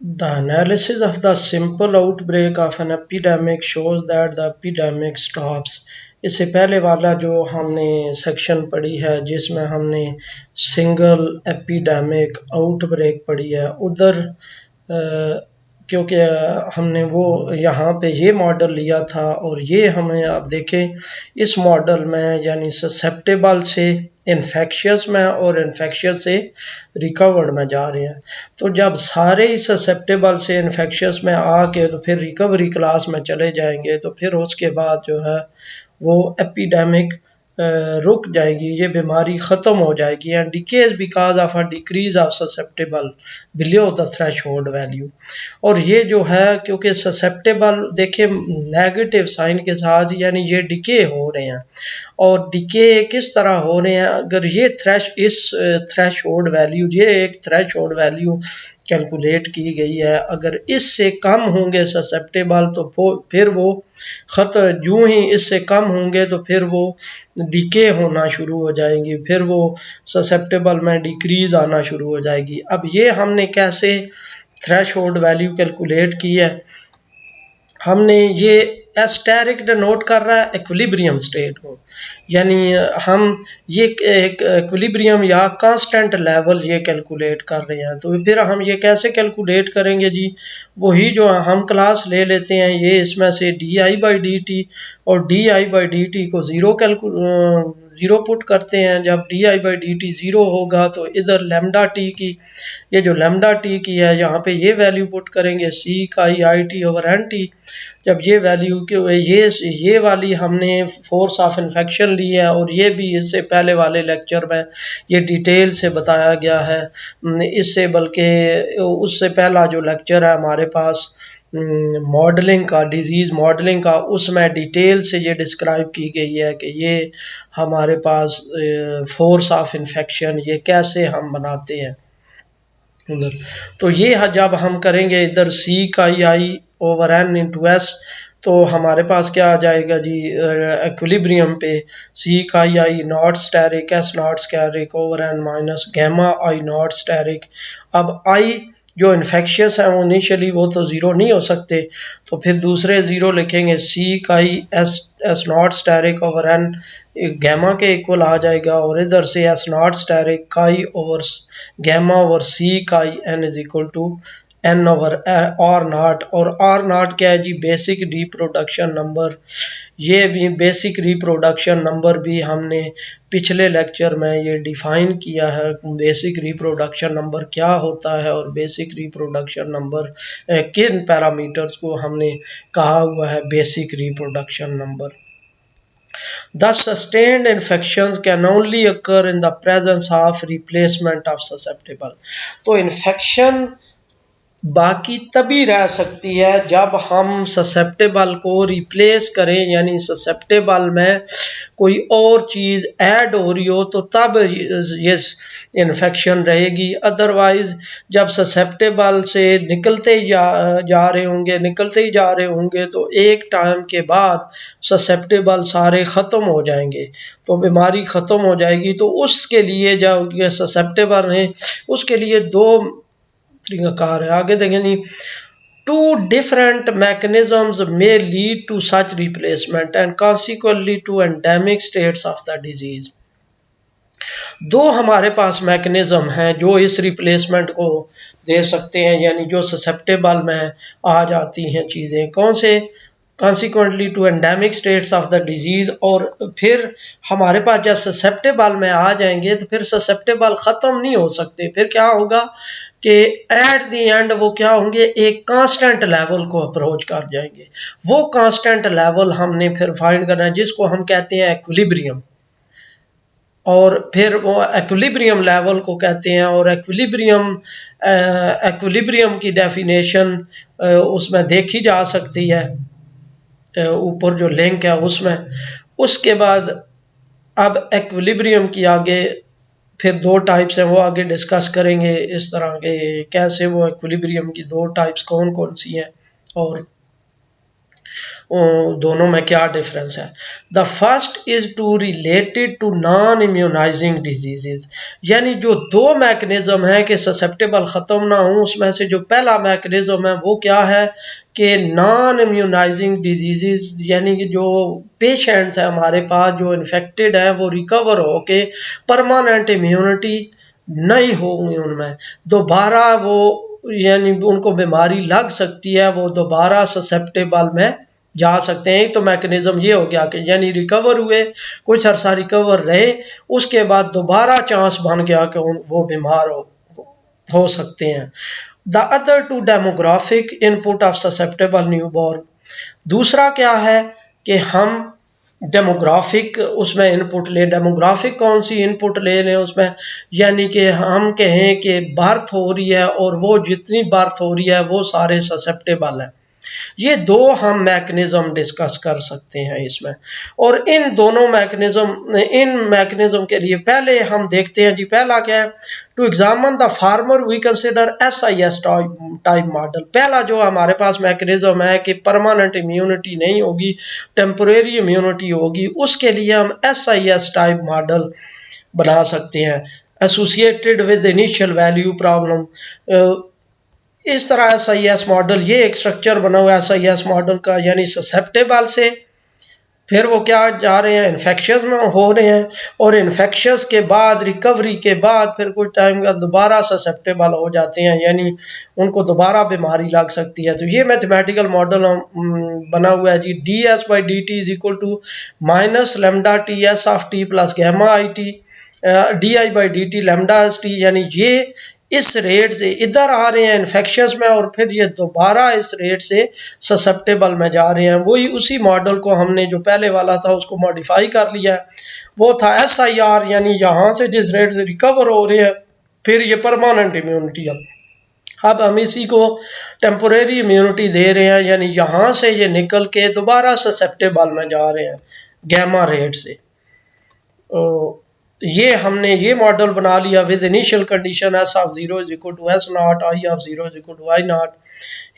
The analysis of the simple outbreak of an epidemic shows that the epidemic stops. इससे पहले वाला जो हमने सेक्शन पढ़ी है जिसमें हमने सिंगल एपिडेमिक आउटब्रेक पढ़ी है उधर क्योंकि हमने वो यहाँ पे ये मॉडल लिया था और ये हमें आप देखें इस मॉडल में यानी ससेप्टेबल से इन्फेक्शियस में और इन्फेक्शियस से रिकवर्ड में जा रहे हैं। तो जब सारे ही ससेप्टेबल से इन्फेक्शियस में आके तो फिर रिकवरी क्लास में चले जाएंगे तो फिर उसके बाद जो है वो एपिडेमिक रुक जाएगी, ये बीमारी ख़त्म हो जाएगी and decays because of a decrease of susceptible below the threshold value. और ये जो है क्योंकि ससेप्टेबल देखिए नेगेटिव साइन के साथ यानी ये डिके हो रहे हैं और डिके किस तरह हो रहे हैं, अगर ये थ्रेशोल्ड वैल्यू ये एक थ्रेशोल्ड वैल्यू कैलकुलेट की गई है, अगर इससे कम होंगे ससेप्टेबल तो फिर वो यूं ही इससे कम होंगे तो फिर वो डिके होना शुरू हो जाएंगी, फिर वो ससेप्टेबल में डिक्रीज आना शुरू हो जाएगी। अब ये हमने कैसे थ्रेशोल्ड वैल्यू कैलकुलेट की है, हमने ये एस्टेरिक डिनोट कर रहा है इक्विलिब्रियम स्टेट को, यानी हम ये एक इक्विलिब्रियम या कांस्टेंट लेवल ये कैलकुलेट कर रहे हैं। तो फिर हम ये कैसे कैलकुलेट करेंगे जी, वही जो हम क्लास ले लेते हैं ये इसमें से di/dt और di/dt को ज़ीरो पुट करते हैं। जब di/dt ज़ीरो होगा तो इधर लैम्डा टी की ये जो लैम्डा टी की है यहाँ पे ये वैल्यू पुट करेंगे c/i/t/n। जब ये वैल्यू के ये वाली हमने फोर्स ऑफ इन्फेक्शन ली है और ये भी इससे पहले वाले लेक्चर में ये डिटेल से बताया गया है, इससे बल्कि उससे पहला जो लेक्चर है हमारे पास मॉडलिंग का, डिजीज़ मॉडलिंग का, उसमें डिटेल से ये डिस्क्राइब की गई है कि ये हमारे पास फोर्स ऑफ इन्फेक्शन ये कैसे हम बनाते हैं उधर। तो ये जब हम करेंगे इधर c/i/n/s तो हमारे पास क्या आ जाएगा जी, इक्विलिब्रियम पे c/i not asterisk s not asterisk over n minus gamma i not asterisk. अब i जो इन्फेक्शियस है वो इनिशियली वो तो ज़ीरो नहीं हो सकते, तो फिर दूसरे ज़ीरो लिखेंगे c/s not asterisk over n gamma के इक्वल आ जाएगा और इधर से s not asterisk chi over gamma over c/n is equal to n over r not. और r नॉट क्या है जी, बेसिक रिप्रोडक्शन नंबर। ये भी बेसिक रिप्रोडक्शन नंबर भी हमने पिछले लेक्चर में ये डिफाइन किया है, बेसिक रिप्रोडक्शन नंबर क्या होता है और बेसिक रिप्रोडक्शन नंबर किन पैरामीटर्स को हमने कहा हुआ है basic reproduction number. Thus, sustained infections can only occur in the presence of replacement of susceptible। तो इन्फेक्शन बाकी तभी रह सकती है जब हम ससेप्टेबल को रिप्लेस करें, यानी ससेप्टेबल में कोई और चीज़ ऐड हो रही हो तो तब ये इन्फेक्शन रहेगी। अदरवाइज जब ससेप्टेबल से निकलते ही जा रहे होंगे तो एक टाइम के बाद ससेप्टेबल सारे ख़त्म हो जाएंगे, तो बीमारी ख़त्म हो जाएगी। तो उसके लिए जब ये ससेप्टेबल हैं उसके लिए दो तरीक़ाकार है, आगे देखेंगे। Two different mechanisms may lead to such replacement and consequently to endemic states of the disease। दो हमारे पास मैकेनिज्म हैं जो इस रिप्लेसमेंट को दे सकते हैं, यानी जो ससेप्टेबल में आ जाती हैं चीज़ें। कौन से? Consequently to endemic states of the disease. और फिर हमारे पास जब ससेप्टेबल में आ जाएंगे तो फिर ससेप्टेबल ख़त्म नहीं हो सकते, फिर क्या होगा कि एट द एंड वो क्या होंगे, एक कांस्टेंट लेवल को अप्रोच कर जाएंगे। वो कांस्टेंट लेवल हमने फिर फाइंड करना है जिसको हम कहते हैं एक्विलिब्रियम, और फिर वो एक्विलिब्रियम लेवल को कहते हैं। और एक्विलिब्रियम की डेफिनेशन उसमें देखी जा सकती है, ऊपर जो लिंक है उसमें। उसके बाद अब एक्विलिब्रियम की आगे फिर दो टाइप्स हैं, वो आगे डिस्कस करेंगे इस तरह के कैसे वो एक्विलिब्रियम की दो टाइप्स कौन कौन सी हैं और दोनों में क्या डिफरेंस है। The first is to related to non immunizing diseases, यानी जो दो मैकेनिज्म है कि ससेप्टेबल ख़त्म ना हो, उसमें से जो पहला मैकेनिज्म है वो क्या है कि नॉन इम्यूनाइजिंग डिजीजेज, यानी कि जो पेशेंट्स हैं हमारे पास जो इन्फेक्टेड हैं वो रिकवर हो के परमानेंट इम्यूनिटी नहीं होगी, उनमें दोबारा वो यानी उनको बीमारी लग सकती है, वो दोबारा ससेप्टेबल में जा सकते हैं। तो मैकेनिज्म ये हो गया कि यानी रिकवर हुए, कुछ अरसा रिकवर रहे, उसके बाद दोबारा चांस बन गया कि वो बीमार हो सकते हैं। The other to demographic input of susceptible newborn, दूसरा क्या है कि हम डेमोग्राफिक उसमें इनपुट ले। डेमोग्राफिक कौन सी इनपुट ले लें उसमें, यानी कि हम कहें कि बर्थ हो रही है और वो जितनी बर्थ हो रही है वो सारे ससेप्टेबल हैं। ये दो हम मैकेनिज्म डिस्कस कर सकते हैं इसमें। और इन मैकेनिज्म के लिए पहले हम देखते हैं जी, पहला क्या है, to examine the former we consider SIS type model. पहला जो हमारे पास मैकेनिज्म है कि परमानेंट इम्यूनिटी नहीं होगी, टेम्परेरी इम्यूनिटी होगी, उसके लिए हम SIS टाइप मॉडल बना सकते हैं, associated with initial value problem. इस तरह SIS मॉडल, ये एक स्ट्रक्चर बना हुआ है SIS मॉडल का, यानी ससेप्टेबल से फिर वो क्या जा रहे हैं, इन्फेक्शस में हो रहे हैं, और इन्फेक्शस के बाद रिकवरी के बाद फिर कुछ टाइम का दोबारा ससेप्टेबल हो जाते हैं, यानी उनको दोबारा बीमारी लग सकती है। तो ये मैथमेटिकल मॉडल बना हुआ है जी, ds/dt is equal to minus lambda T S of T plus gamma I T di/dt lambda S T, यानी ये इस रेट से इधर आ रहे हैं इन्फेक्शस में और फिर ये दोबारा इस रेट से ससेप्टेबल में जा रहे हैं। वही उसी मॉडल को हमने जो पहले वाला था उसको मॉडिफाई कर लिया है, वो था SIR, यानी यहाँ से जिस रेट से रिकवर हो रहे हैं फिर ये परमानेंट इम्यूनिटी है। अब हम इसी को टेम्पोरेरी इम्यूनिटी दे रहे हैं, यानी यहाँ से ये निकल के दोबारा ससेप्टेबल में जा रहे हैं गैमा रेट से। ये हमने ये मॉडल बना लिया with initial condition S of 0 is equal to S not, I of 0 is equal to I not.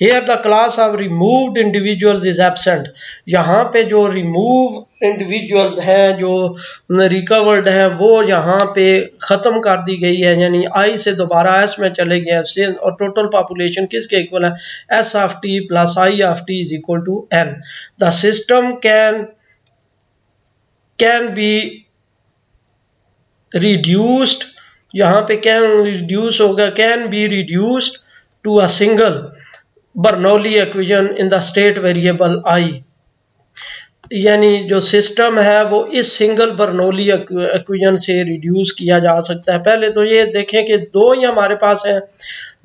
Here the class of removed individuals is absent, यहाँ पे जो रिमूव इंडिविजुअल्स हैं जो रिकवर्ड हैं वो यहाँ पे ख़त्म कर दी गई है, यानी I से दोबारा S में चले गए हैं, और टोटल पॉपुलेशन किसके इक्वल है, S ऑफ t प्लस I of t is equal to N। The system can be reduced, यहाँ पे कैन रिड्यूस होगा, can be reduced to a single Bernoulli equation in the state variable I, यानी जो system है वो इस single Bernoulli equation से reduce किया जा सकता है। पहले तो ये देखें कि दो ही हमारे पास है,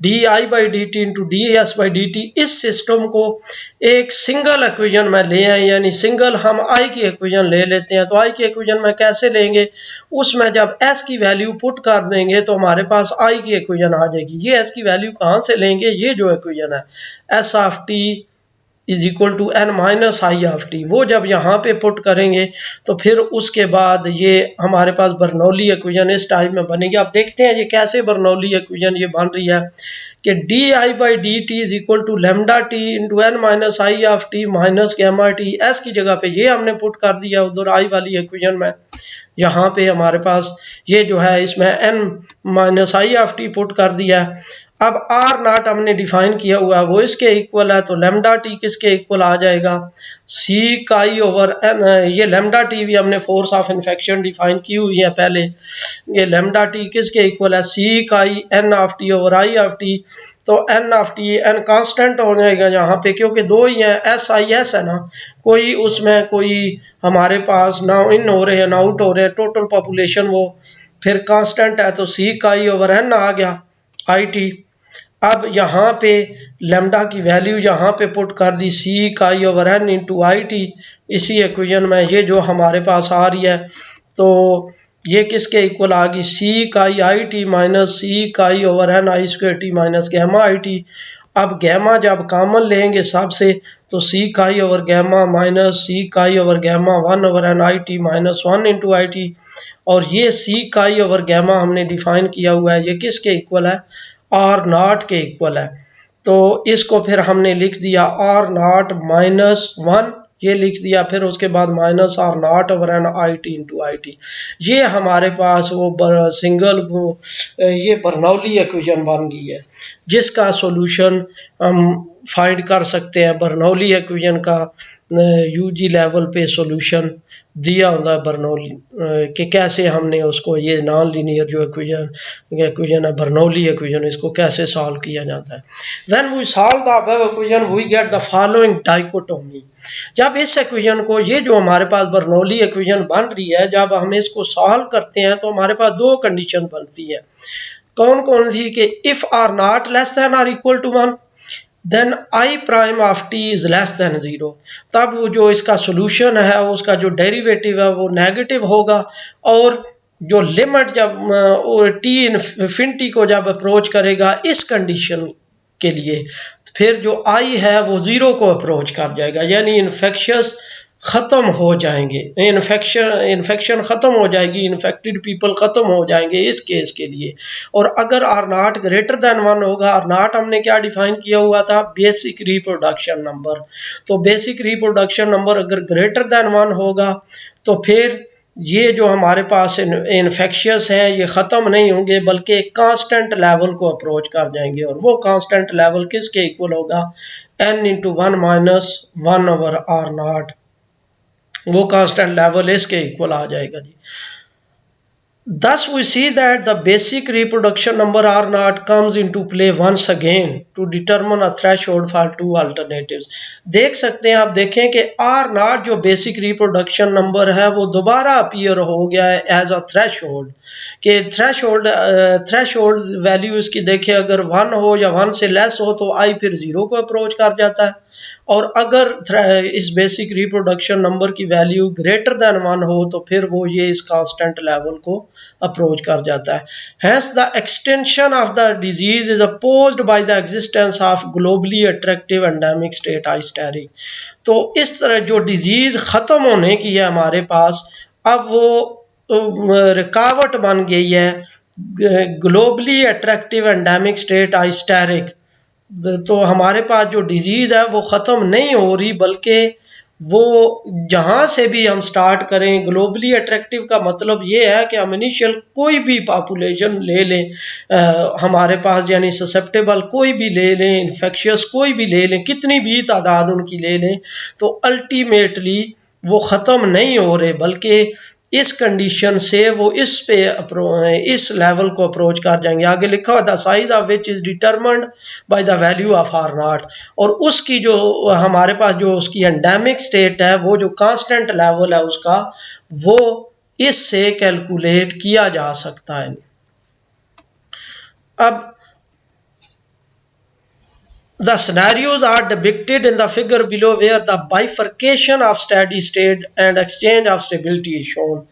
di/dt इंटू ds/dt, इस सिस्टम को एक सिंगल इक्वेशन में ले आए, यानी सिंगल हम I की इक्वेशन ले लेते हैं। तो I की इक्वेशन में कैसे लेंगे, उसमें जब S की वैल्यू पुट कर देंगे तो हमारे पास I की इक्वेशन आ जाएगी। ये S की वैल्यू कहाँ से लेंगे, ये जो इक्वेशन है S of t is equal to N minus I of t, वो जब यहाँ पे पुट करेंगे तो फिर उसके बाद ये हमारे पास बर्नौली इक्वेशन इस टाइप में बनेगी। आप देखते हैं ये कैसे बर्नौली इक्वेशन ये बन रही है कि di/dt is equal to lambda t into N minus I of t minus gamma t। S की जगह पे ये हमने पुट कर दिया उधर I वाली इक्वेशन में, यहाँ पे हमारे पास ये जो है इसमें N minus I of t put कर दिया है। अब R नॉट हमने डिफाइन किया हुआ है, वो इसके इक्वल है, तो लेमडा टी किसके इक्वल आ जाएगा, C काई ओवर N। ये लेमडा टी भी हमने फोर्स ऑफ इन्फेक्शन डिफाइन की हुई है पहले, ये लेमडा टी किसके इक्वल है, C काई N of t over I of t। तो N of t, N constant हो जाएगा यहाँ पे क्योंकि दो ही हैं, SIS है ना, कोई उसमें कोई हमारे पास ना इन हो रहे हैं ना आउट हो रहे हैं, टोटल पॉपुलेशन वो फिर कांस्टेंट है, तो C काई ओवर N आ गया IT। अब यहाँ पे लेमडा की वैल्यू यहाँ पे पुट कर दी, C काई ओवर N इंटू IT, इसी इक्वेशन में ये जो हमारे पास आ रही है, तो ये किसके इक्वल आ गई, C काई IT माइनस C काई over N I square T minus gamma IT। अब गैमा जब कॉमन लेंगे सबसे तो C काई ओवर गैमा माइनस C काई over gamma 1 over N IT minus 1 into IT, और ये C काई ओवर गैमा हमने डिफाइन किया हुआ है, ये किसके इक्वल है, R नॉट के इक्वल है। तो इसको फिर हमने लिख दिया R नॉट माइनस 1 ये लिख दिया, फिर उसके बाद minus R not over N I T into I T. ये हमारे पास वो सिंगल ये बर्नौली इक्वेशन बन गई है, जिसका सॉल्यूशन हम फाइंड कर सकते हैं। बर्नौली इक्वेशन का यूजी लेवल पे सॉल्यूशन दिया होगा बर्नौली कि कैसे हमने उसको, ये नॉन लीनियर जो इक्वेशन है बर्नौली इक्वेशन, इसको कैसे सॉल्व किया जाता है। When we solve the above equation we get the following dichotomy. जब इस इक्वेशन को, ये जो हमारे पास बर्नौली इक्वेशन बन रही है, जब हम इसको सॉल्व करते हैं तो हमारे पास दो कंडीशन बनती है। कौन कौन सी? कि if R not less than or equal to 1 then I prime of T is less than 0। तब वो जो इसका सोल्यूशन है उसका जो डेरिवेटिव है वो नेगेटिव होगा, और जो लिमिट जब टी इन्फिनिटी को जब अप्रोच करेगा इस कंडीशन के लिए, फिर जो आई है वो 0 को अप्रोच कर जाएगा, यानी इन्फेक्शियस ख़त्म हो जाएंगे, इन्फेक्शन ख़त्म हो जाएगी, इन्फेक्टेड पीपल ख़त्म हो जाएंगे इस केस के लिए। और अगर आर नॉट ग्रेटर देन 1 होगा, आर नॉट हमने क्या डिफाइन किया हुआ था? Basic reproduction number. तो बेसिक रिप्रोडक्शन नंबर अगर ग्रेटर देन 1 होगा तो फिर ये जो हमारे पास इन्फेक्शियस हैं ये ख़त्म नहीं होंगे, बल्कि एक कांस्टेंट लेवल को अप्रोच कर जाएंगे। और वो कांस्टेंट लेवल किसके इक्वल होगा? n into 1 minus 1 over R not, वो कांस्टेंट लेवल इसके इक्वल आ जाएगा जी। Thus we see that the basic reproduction number R naught comes into play once again to determine a threshold for two alternatives। देख सकते हैं, आप देखें कि R naught जो बेसिक रिप्रोडक्शन नंबर है वो दोबारा अपीयर हो गया है एज अ थ्रेशोल्ड। कि थ्रेशोल्ड वैल्यू इसकी देखें, अगर 1 हो या 1 से लेस हो तो I फिर 0 को अप्रोच कर जाता है, और अगर इस बेसिक रिप्रोडक्शन नंबर की वैल्यू ग्रेटर देन 1 हो तो फिर वो ये इस कांस्टेंट लेवल को अप्रोच कर जाता है। Hence the extension of the disease is opposed by the existence of globally attractive endemic state hysteric। तो इस तरह जो डिजीज खत्म होने की है हमारे पास, अब वो रुकावट बन गई है ग्लोबली अट्रैक्टिव एंडेमिक स्टेट हाइस्टेरिक। तो हमारे पास जो डिजीज़ है वो ख़त्म नहीं हो रही, बल्कि वो जहाँ से भी हम स्टार्ट करें, ग्लोबली अट्रैक्टिव का मतलब ये है कि हम इनिशियल कोई भी पॉपुलेशन ले लें, हमारे पास यानी ससेप्टेबल कोई भी ले लें, इन्फेक्शियस कोई भी ले लें, कितनी भी तादाद उनकी ले लें, तो अल्टीमेटली वो ख़त्म नहीं हो रहे, बल्कि इस कंडीशन से वो इस लेवल को अप्रोच कर जाएंगे। आगे लिखा हुआ the size of which is determined by the value of R not, और उसकी जो हमारे पास जो उसकी एंडेमिक स्टेट है, वो जो कांस्टेंट लेवल है उसका, वो इससे कैलकुलेट किया जा सकता है। अब the scenarios are depicted in the figure below where the bifurcation of steady state and exchange of stability is shown।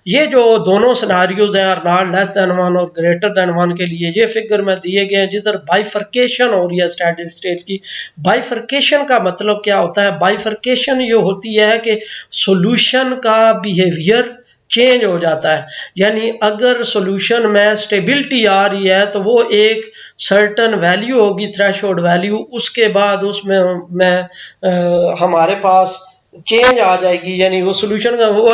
ये जो दोनों सिनारियोज हैं नॉट लेस देन 1 और ग्रेटर देन 1 के लिए, ये फिगर में दिए गए हैं जिधर बाइफर्केशन हो रही है स्टेडी स्टेट की। बाइफर्केशन का मतलब क्या होता है? बाइफर्केशन ये होती है कि सॉल्यूशन का बिहेवियर चेंज हो जाता है, यानी अगर सॉल्यूशन में स्टेबिलिटी आ रही है तो वो एक सर्टन वैल्यू होगी, थ्रेशोल्ड वैल्यू, उसके बाद उसमें हमारे पास चेंज आ जाएगी, यानी वो सॉल्यूशन का वो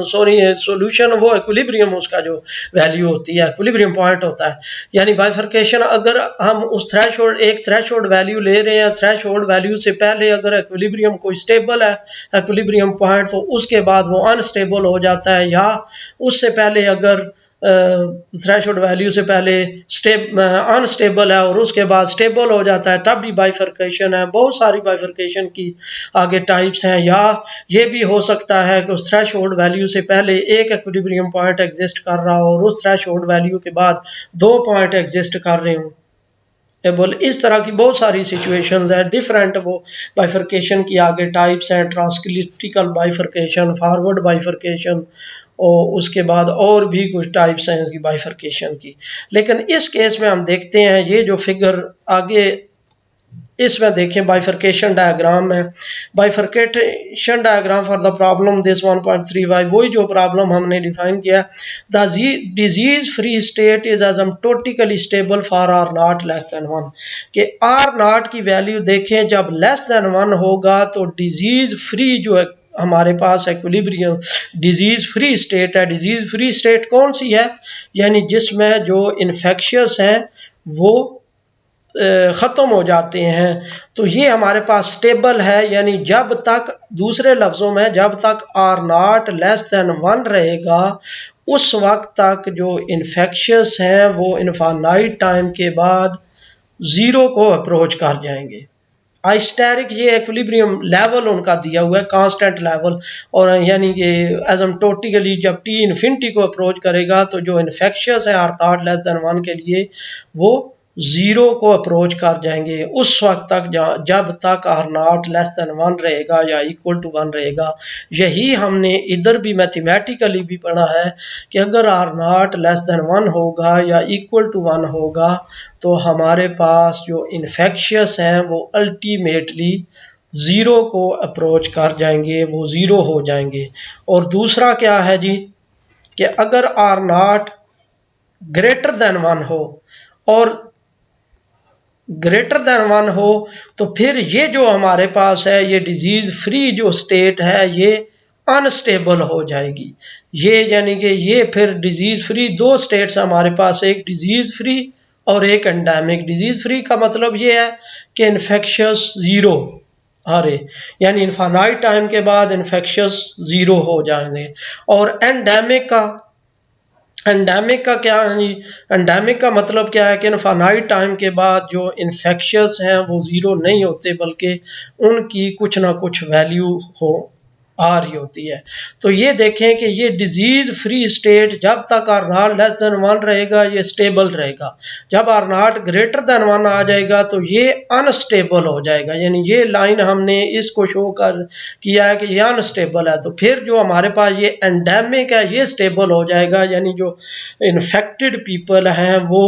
सॉल्यूशन वो इक्विलिब्रियम उसका जो वैल्यू होती है, इक्विलिब्रियम पॉइंट होता है। यानी बाइफर्केशन, अगर हम उस एक थ्रेशोल्ड वैल्यू ले रहे हैं, थ्रेशोल्ड वैल्यू से पहले अगर इक्विलिब्रियम कोई स्टेबल है इक्विलिब्रियम पॉइंट, तो उसके बाद वो अनस्टेबल हो जाता है, या उससे पहले अगर थ्रेशोल्ड वैल्यू से पहले अनस्टेबल है और उसके बाद स्टेबल हो जाता है, तब भी बाइफर्केशन है। बहुत सारी बाइफर्केशन की आगे टाइप्स हैं, या ये भी हो सकता है कि उस थ्रेशोल्ड वैल्यू से पहले एक इक्विलिब्रियम पॉइंट एग्जिस्ट कर रहा हो और उस थ्रेशोल्ड वैल्यू के बाद 2 पॉइंट एग्जिस्ट कर रहे हों। इस तरह की बहुत सारी सिचुएशंस है, डिफरेंट वो बाइफर्केशन की आगे टाइप्स हैं, ट्रांसक्रिप्टिकल बाइफर्केशन, फॉरवर्ड बाइफर्केशन, और उसके बाद और भी कुछ टाइप्स हैं इसकी बाइफर्केशन की। लेकिन इस केस में हम देखते हैं ये जो फिगर आगे इसमें देखें बाइफर्केशन डायग्राम है, bifurcation diagram for the problem this 1.35, वही जो प्रॉब्लम हमने डिफाइन किया, the disease free state is asymptotically stable for R not less than 1, कि आर नॉट की वैल्यू देखें जब लेस देन 1 होगा तो डिजीज फ्री जो है हमारे पास इक्विलिब्रियम डिजीज फ्री स्टेट है। डिजीज फ्री स्टेट कौन सी है, यानी जिसमें जो इन्फेक्शियस है वो ख़त्म हो जाते हैं, तो ये हमारे पास स्टेबल है। यानी जब तक, दूसरे लफ्ज़ों में जब तक आर नॉट लेस देन 1 रहेगा उस वक्त तक जो इन्फेक्शियस हैं वो इनफाइनाइट टाइम के बाद ज़ीरो को अप्रोच कर जाएंगे। आइस्टेरिक ये इक्विलिब्रियम लेवल उनका दिया हुआ है, कांस्टेंट लेवल, और यानी कि एसिम्प्टोटिकली जब टी इन्फिनिटी को अप्रोच करेगा तो जो इन्फेक्शियस है आर नॉट लेस देन 1 के लिए वो ज़ीरो को अप्रोच कर जाएंगे उस वक्त तक जब तक आर नॉट लेस देन 1 रहेगा या इक्वल टू 1 रहेगा। यही हमने इधर भी मैथमेटिकली भी पढ़ा है कि अगर आर नॉट लेस देन 1 होगा या इक्वल टू 1 होगा तो हमारे पास जो इन्फेक्शियस हैं वो अल्टीमेटली ज़ीरो को अप्रोच कर जाएंगे, वो ज़ीरो हो जाएंगे। और दूसरा क्या है जी, कि अगर आर नॉट ग्रेटर देन 1 हो और ग्रेटर देन 1 हो तो फिर ये जो हमारे पास है ये डिजीज फ्री जो स्टेट है ये अनस्टेबल हो जाएगी। ये यानी कि ये फिर डिजीज फ्री दो स्टेट्स हमारे पास, एक डिजीज फ्री और एक एंडेमिक। डिजीज फ्री का मतलब ये है कि इन्फेक्शियस ज़ीरो यानी इनफाइनाइट टाइम के बाद इन्फेक्शियस ज़ीरो हो जाएंगे। और एंडेमिक का क्या है जी, एंडेमिक का मतलब क्या है कि इनफाइनाइट टाइम के बाद जो इन्फेक्शियस हैं वो ज़ीरो नहीं होते बल्कि उनकी कुछ ना कुछ वैल्यू आ रही होती है। तो ये देखें कि ये डिजीज फ्री स्टेट जब तक आर नॉट लेस देन 1 रहेगा ये स्टेबल रहेगा, जब आर नॉट ग्रेटर देन 1 आ जाएगा तो ये अनस्टेबल हो जाएगा। यानी ये लाइन हमने इसको शो कर किया है कि ये अनस्टेबल है। तो फिर जो हमारे पास ये एंडेमिक है ये स्टेबल हो जाएगा, यानी जो इन्फेक्टेड पीपल हैं वो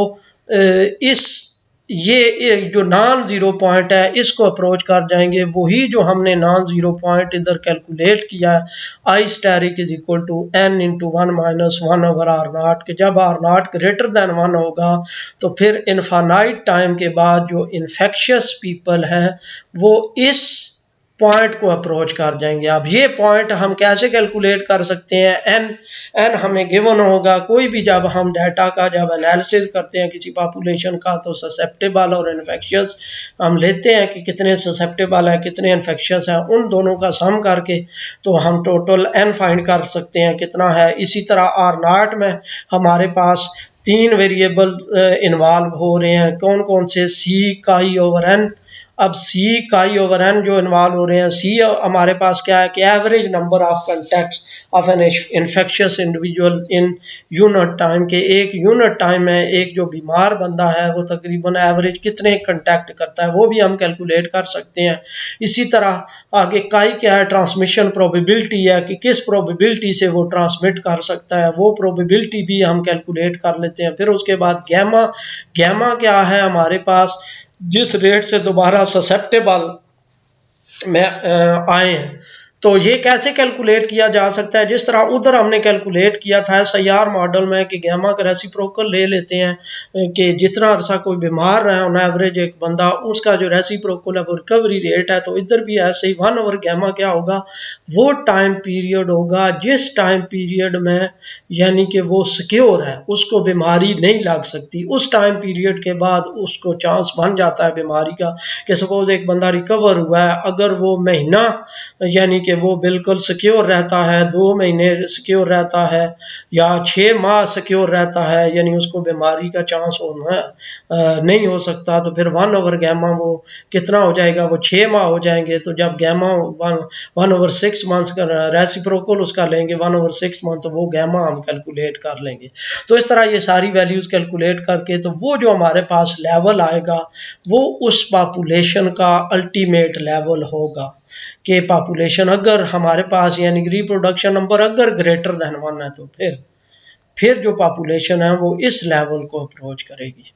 इस ये जो नॉन ज़ीरो पॉइंट है इसको अप्रोच कर जाएंगे। वही जो हमने नॉन ज़ीरो पॉइंट इधर कैलकुलेट किया है, I asterisk is equal to n into 1 minus 1 over R naught, के जब आर नॉट ग्रेटर देन 1 होगा तो फिर इनफाइनाइट टाइम के बाद जो इन्फेक्शियस पीपल हैं वो इस पॉइंट को अप्रोच कर जाएंगे। अब ये पॉइंट हम कैसे कैलकुलेट कर सकते हैं, एन हमें गिवन होगा। कोई भी जब हम डाटा का जब एनालिसिस करते हैं किसी पॉपुलेशन का तो ससेप्टेबल और इन्फेक्शियस हम लेते हैं कि कितने ससेप्टेबल है कितने इन्फेक्शियस है, उन दोनों का सम करके तो हम टोटल एन फाइंड कर सकते हैं कितना है। इसी तरह आर नॉट में हमारे पास 3 वेरिएबल इन्वॉल्व हो रहे हैं, कौन कौन से, सी काई ओवर एन। अब सी काई ओवर एन जो इन्वॉल्व हो रहे हैं, सी हमारे पास क्या है कि average number of contacts of an infectious individual in unit time, के एक यूनिट टाइम में एक जो बीमार बंदा है वो तकरीबन एवरेज कितने कॉन्टैक्ट करता है वो भी हम कैलकुलेट कर सकते हैं। इसी तरह आगे काई क्या है, ट्रांसमिशन प्रोबेबिलिटी है कि किस प्रोबेबिलिटी से वो ट्रांसमिट कर सकता है, वो प्रोबेबिलिटी भी हम कैलकुलेट कर लेते हैं। फिर उसके बाद गैमा क्या है हमारे पास, जिस रेट से दोबारा ससेप्टेबल में आए हैं। तो ये कैसे कैलकुलेट किया जा सकता है, जिस तरह उधर हमने कैलकुलेट किया था सैयार मॉडल में कि गैमा का रेसिप्रोकल ले लेते हैं कि जितना अरसा कोई बीमार रहा ऑन एवरेज एक बंदा उसका जो रेसिप्रोकल है वो रिकवरी रेट है। तो इधर भी ऐसे ही 1 ओवर गैमा क्या होगा, वो टाइम पीरियड होगा जिस टाइम पीरियड में यानी कि वो सिक्योर है, उसको बीमारी नहीं लग सकती। उस टाइम पीरियड के बाद उसको चांस बन जाता है बीमारी का कि सपोज एक बंदा रिकवर हुआ है, अगर वो महीना यानी कि वो बिल्कुल सिक्योर रहता है, 2 महीने सिक्योर रहता है या 6 माह सिक्योर रहता है, यानी उसको बीमारी का चांस होना नहीं हो सकता, तो फिर 1 ओवर गैमा वो कितना हो जाएगा, वो 6 माह हो जाएंगे। तो जब गैमा 1 ओवर 6 मंथ्स का रेसिप्रोकल उसका लेंगे 1 ओवर 6 मंथ, तो वो गैमा हम कैलकुलेट कर लेंगे। तो इस तरह ये सारी वैल्यूज़ कैलकुलेट करके तो वो जो हमारे पास लेवल आएगा वो उस पॉपुलेशन का अल्टीमेट लेवल होगा कि पॉपुलेशन अगर हमारे पास यानी रिप्रोडक्शन नंबर अगर ग्रेटर देन 1 है तो फिर जो पॉपुलेशन है वो इस लेवल को अप्रोच करेगी।